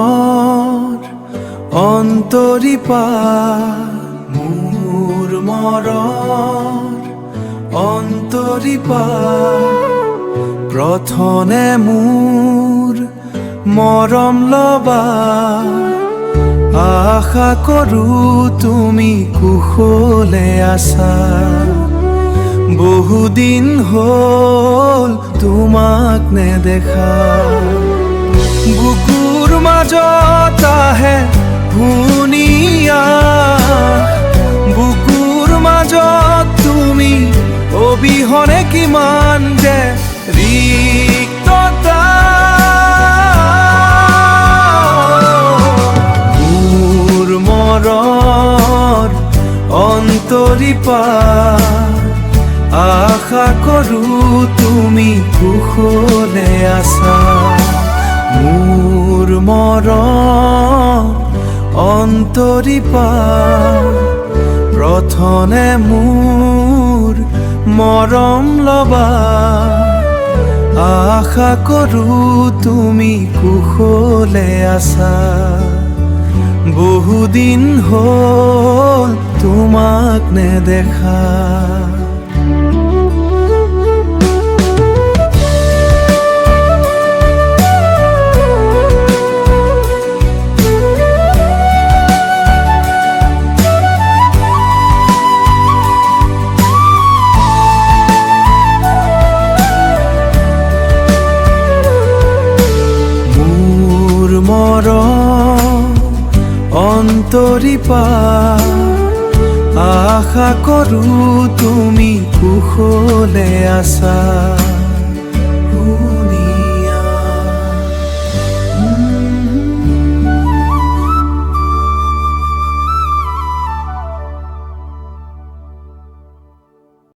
মৰৰ অন্তৰীপাৰ মোৰ মৰৰ অন্তৰীপাৰ প্ৰথমে মোৰ মৰম লবা আশা কৰোঁ তুমি কুশলে আছা বহুদিন হ'ল তোমাক নেদেখা বুকুৰ মাজত আহে শুনিয়া বুকুৰ মাজত তুমি অবিহনে কিমান যে ৰিক্ততা মোৰ মৰৰ অন্তৰীপাৰ আশা কৰোঁ তুমি কুশলে আছা মোৰ মৰৰ অন্তৰীপাৰ প্ৰথমে মোৰ মৰম লবা আশা কৰোঁ তুমি কুশলে আছা বহুদিন হ'ল তোমাক নেদেখা অন্তৰীপাৰ আশা কৰোঁ তুমি কুশলে আছা।